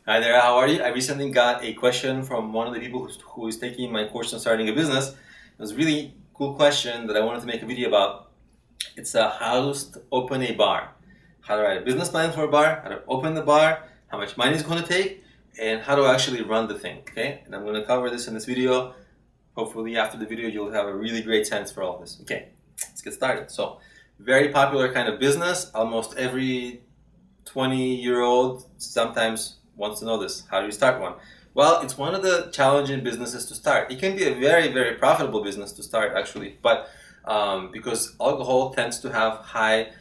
Hi there, how are you? I recently got a question from one of the people who is taking my course on starting a business. It was a really cool question that I wanted to make a video about. It's how to open a bar, how to write a business plan for a bar, how to open the bar, how much money it's going to take, and how to actually run the thing, okay? And I'm going to cover this in this video. Hopefully after the video you'll have a really great sense for all this. Okay, let's get started. So, very popular kind of business. Almost every 20-year-old sometimes wants to know this. How do you start one? Well, it's one of the challenging businesses to start. It can be a very, very profitable business to start, actually, but because alcohol tends to have high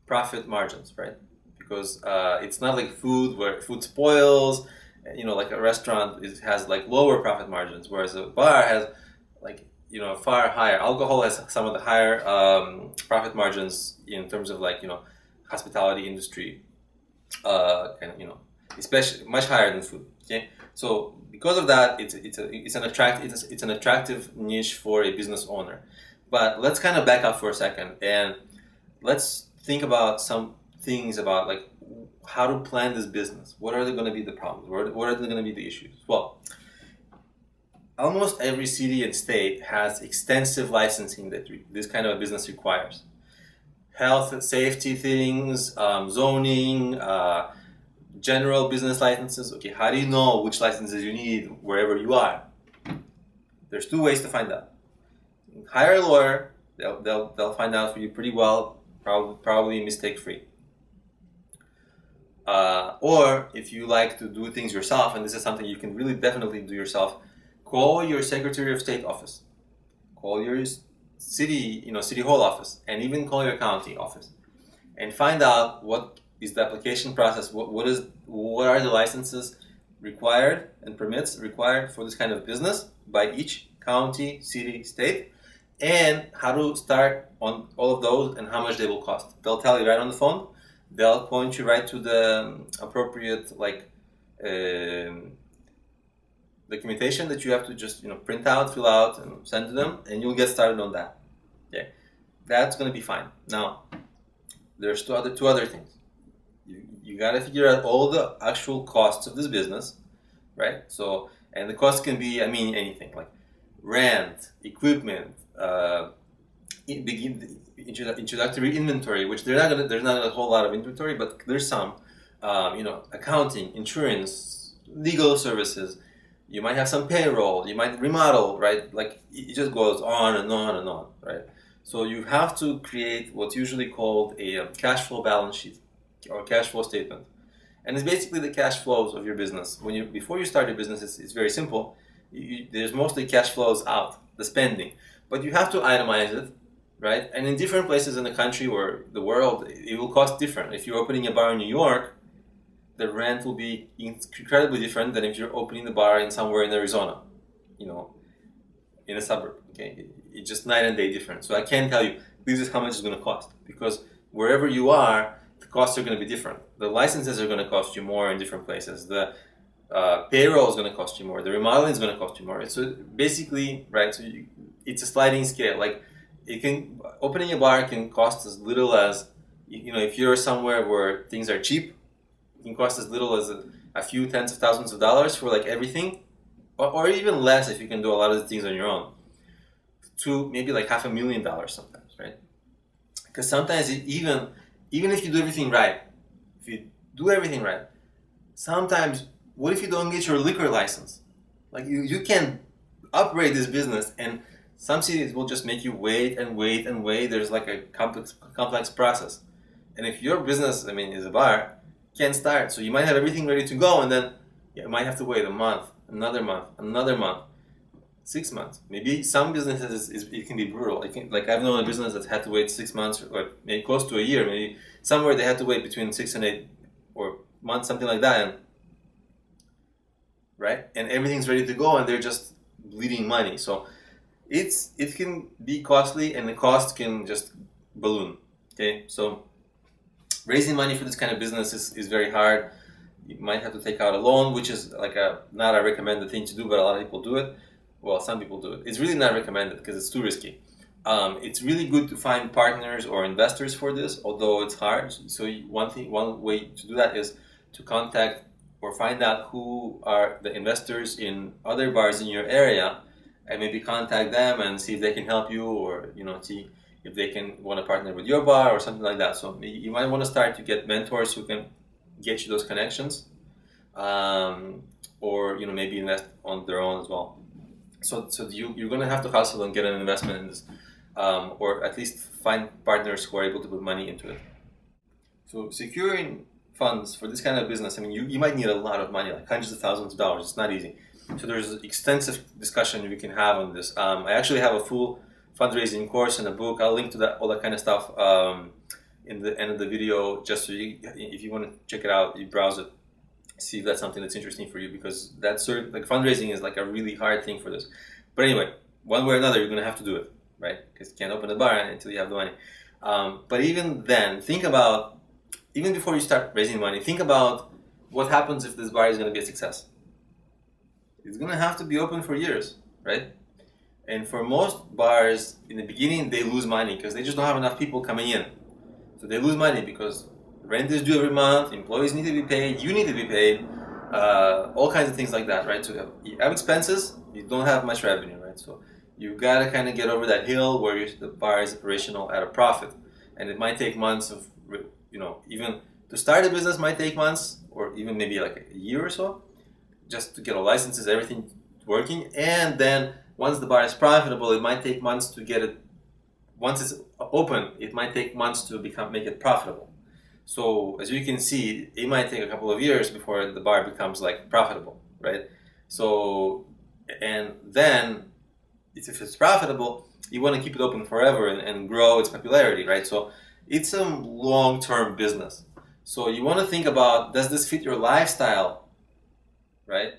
profit margins, right? Because it's not like food where food spoils. Like a restaurant has like lower profit margins, whereas a bar has like far higher. Alcohol has some of the higher profit margins in terms of hospitality industry, especially much higher than food. Okay, so because of that, it's an attractive niche for a business owner. But let's kind of back up for a second and let's think about some things about like how to plan this business. What are going to be the problems? What are going to be the issues? Well, almost every city and state has extensive licensing that this kind of a business requires. Health and safety things, zoning, general business licenses. Okay, how do you know which licenses you need wherever you are? There's two ways to find out. Hire a lawyer. They'll find out for you pretty well, probably mistake free. Or if you like to do things yourself, and this is something you can really definitely do yourself, call your Secretary of State office, call your city hall office, and even call your county office, and find out what is the application process. What are the licenses required and permits required for this kind of business by each county, city, state, and how to start on all of those and how much they will cost. They'll tell you right on the phone. They'll point you right to the appropriate documentation that you have to just print out, fill out, and send to them, and you'll get started on that. Okay, that's going to be fine. Now, there's two other things. You got to figure out all the actual costs of this business, right? So, and the cost can be, anything like rent, equipment, introductory inventory, which there's not a whole lot of inventory, but there's some, accounting, insurance, legal services. You might have some payroll, you might remodel, right? Like it just goes on and on and on, right? So you have to create what's usually called a cash flow balance sheet or cash flow statement. And it's basically the cash flows of your business. Before you start your business, it's very simple. There's mostly cash flows out, the spending. But you have to itemize it, right? And in different places in the country or the world, it will cost different. If you're opening a bar in New York, the rent will be incredibly different than if you're opening the bar in somewhere in Arizona, in a suburb. Okay, it's just night and day different. So I can't tell you this is how much it's going to cost because wherever you are, the costs are going to be different. The licenses are going to cost you more in different places. The payroll is going to cost you more. The remodeling is going to cost you more. So basically, right? So it's a sliding scale. Like opening a bar can cost as little as if you're somewhere where things are cheap. It can cost as little as a few tens of thousands of dollars for like everything, or even less if you can do a lot of the things on your own, to maybe like $500,000 sometimes, right? Because sometimes even if you do everything right, sometimes what if you don't get your liquor license? Like you can operate this business, and some cities will just make you wait and wait and wait. There's like a complex process, and if your business, is a bar, can't start. So you might have everything ready to go, and then you might have to wait a month, another month, 6 months. Maybe some businesses it can be brutal. I've known a business that had to wait 6 months or maybe close to a year. Maybe somewhere they had to wait between 6 and 8 or months, something like that. And right, and everything's ready to go, and they're just bleeding money. So it can be costly, and the cost can just balloon. Okay, so raising money for this kind of business is very hard. You might have to take out a loan, which is not a recommended thing to do, but a lot of people do it. Well, some people do it. It's really not recommended because it's too risky. It's really good to find partners or investors for this, although it's hard. So one way to do that is to contact or find out who are the investors in other bars in your area, and maybe contact them and see if they can help you, or see if they can want to partner with your bar or something like that. So you might want to start to get mentors who can get you those connections, or maybe invest on their own as well. So you're going to have to hustle and get an investment in this, or at least find partners who are able to put money into it. So securing funds for this kind of business, I mean, you might need a lot of money, like hundreds of thousands of dollars. It's not easy. So there's extensive discussion we can have on this. I actually have a full fundraising course and a book. I'll link to all that kind of stuff in the end of the video, just so if you want to check it out, you browse it, see if that's something that's interesting for you, because that's like fundraising is like a really hard thing for this. But anyway, one way or another, you're going to have to do it, right? Because you can't open a bar until you have the money. But even then, think about, even before you start raising money, think about what happens if this bar is going to be a success. It's going to have to be open for years, right? And for most bars, in the beginning, they lose money because they just don't have enough people coming in. So they lose money because rent is due every month, employees need to be paid, you need to be paid, all kinds of things like that, right? So you have expenses, you don't have much revenue, right? So you've got to kind of get over that hill where the bar is operational at a profit. And it might take months of, even to start a business might take months, or even maybe like a year or so, just to get all licenses, everything working. And then once the bar is profitable, it might take months to get it. Once it's open, it might take months to make it profitable. So as you can see, it might take a couple of years before the bar becomes like profitable, right? So, and then if it's profitable, you want to keep it open forever and grow its popularity, right? So it's a long-term business. So you want to think about, does this fit your lifestyle, right?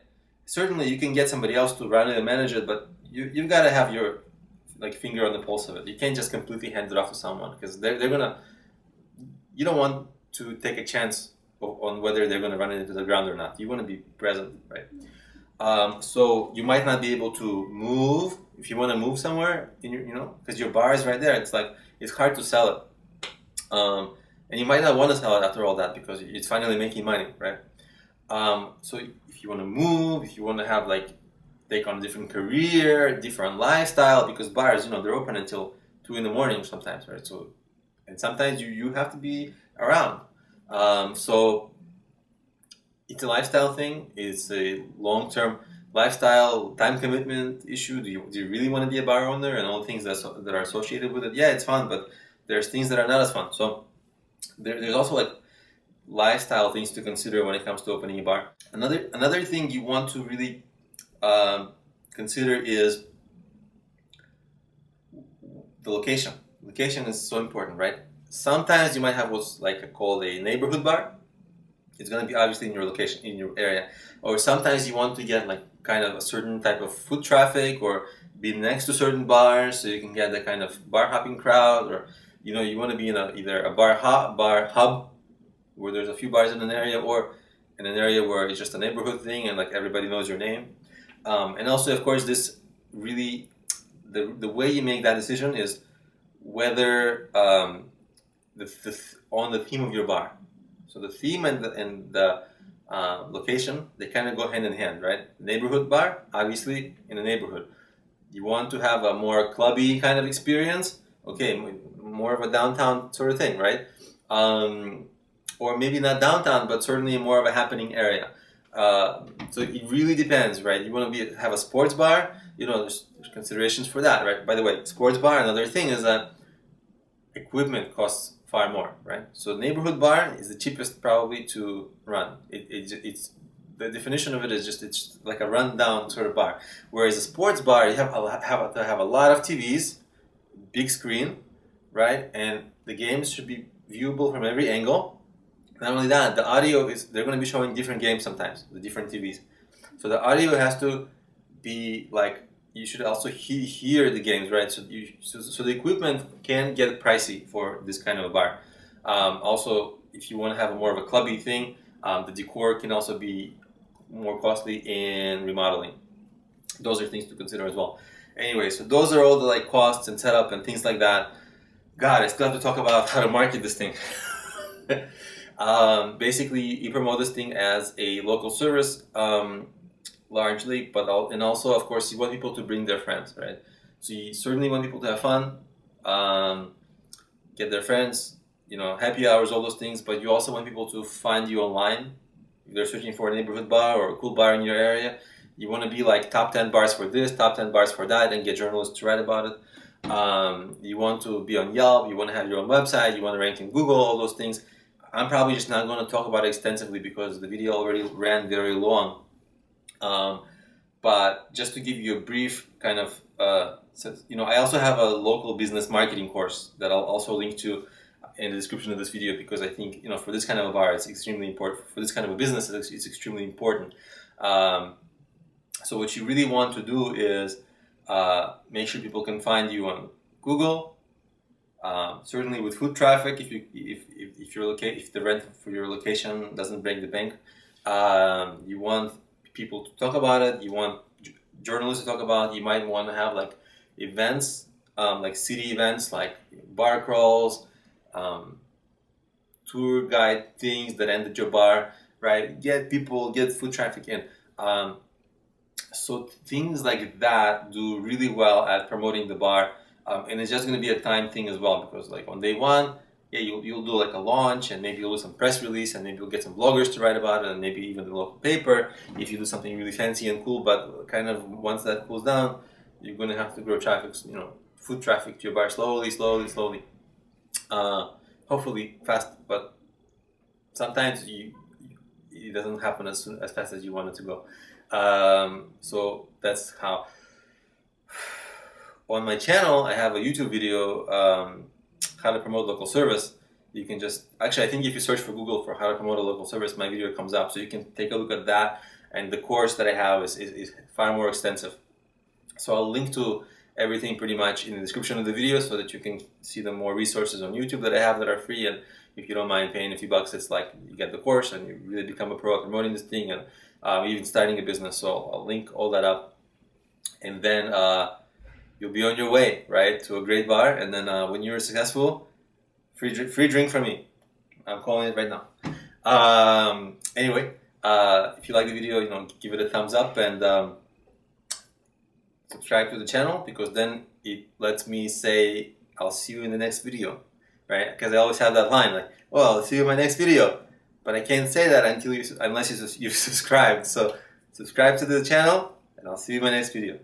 Certainly you can get somebody else to run it and manage it, but you've got to have your finger on the pulse of it. You can't just completely hand it off to someone, because they're gonna, you don't want to take a chance on whether they're going to run it into the ground or not. You want to be present, right? So you might not be able to move if you want to move somewhere in your, because your bar is right there. It's hard to sell it, and you might not want to sell it after all that because it's finally making money, right? So if you want to move, if you want to have take on a different career, different lifestyle, because bars, they're open until 2 a.m. sometimes, right? So, and sometimes you have to be around. So it's a lifestyle thing. It's a long-term lifestyle, time commitment issue. Do you really want to be a bar owner and all the things that are associated with it? Yeah, it's fun, but there's things that are not as fun. So there's also lifestyle things to consider when it comes to opening a bar. Another thing you want to really consider is the location. Location is so important, right? Sometimes you might have what's called a neighborhood bar. It's going to be obviously in your location, in your area. Or sometimes you want to get kind of a certain type of foot traffic, or be next to certain bars so you can get the kind of bar hopping crowd, or you want to be in either a bar hub where there's a few bars in an area, or in an area where it's just a neighborhood thing and everybody knows your name. And also, of course, this really the way you make that decision is whether on the theme of your bar. So the theme and the location, they kind of go hand in hand, right? Neighborhood bar, obviously in a neighborhood. You want to have a more clubby kind of experience, okay, more of a downtown sort of thing, right? Or maybe not downtown, but certainly more of a happening area. So it really depends, right? You want to have a sports bar, there's considerations for that, right? By the way, sports bar, another thing is that equipment costs far more, right? So neighborhood bar is the cheapest probably to run. It's the definition of it is it's like a rundown sort of bar. Whereas a sports bar, you have to have a lot of TVs, big screen, right? And the games should be viewable from every angle. Not only that, the audio they're going to be showing different games sometimes, the different TVs. So the audio has to be you should also hear the games, right? So the equipment can get pricey for this kind of a bar. Also, if you want to have more of a clubby thing, the decor can also be more costly in remodeling. Those are things to consider as well. Anyway, so those are all the costs and setup and things like that. God, I still have to talk about how to market this thing. Basically, you promote this thing as a local service, largely, and also, of course, you want people to bring their friends, right? So you certainly want people to have fun, get their friends, happy hours, all those things. But you also want people to find you online. If they're searching for a neighborhood bar or a cool bar in your area, you want to be like top 10 bars for this, top 10 bars for that, and get journalists to write about it. You want to be on Yelp, you want to have your own website, you want to rank in Google, all those things. I'm probably just not going to talk about it extensively because the video already ran very long. But just to give you a brief kind of, I also have a local business marketing course that I'll also link to in the description of this video, because I think, for this kind of a bar, it's extremely important. For this kind of a business, it's extremely important. So what you really want to do is make sure people can find you on Google. Certainly with foot traffic, if the rent for your location doesn't break the bank, you want people to talk about it. You want journalists to talk about it. You might want to have like events, like city events, like bar crawls, tour guide things that end at your bar, right? Get foot traffic in. So things like that do really well at promoting the bar. And it's just going to be a time thing as well, because like on day one, you'll do like a launch, and maybe you'll do some press release, and maybe you'll get some bloggers to write about it, and maybe even the local paper if you do something really fancy and cool. But kind of once that cools down, you're going to have to grow traffic, foot traffic to your bar slowly. Hopefully fast, but sometimes it doesn't happen as fast as you want it to go. So that's how. On my channel, I have a YouTube video, how to promote local service. You can I think if you search for Google for how to promote a local service, my video comes up. So you can take a look at that. And the course that I have is far more extensive. So I'll link to everything pretty much in the description of the video, so that you can see the more resources on YouTube that I have that are free. And if you don't mind paying a few bucks, it's like you get the course and you really become a pro at promoting this thing, and even starting a business. So I'll link all that up. And then you'll be on your way, right, to a great bar. And then when you're successful, free drink from me. I'm calling it right now. Anyway, if you like the video, give it a thumbs up, and subscribe to the channel, because then it lets me say I'll see you in the next video, right? Because I always have that line like, well, I'll see you in my next video, but I can't say that unless you've subscribed. So subscribe to the channel, and I'll see you in my next video.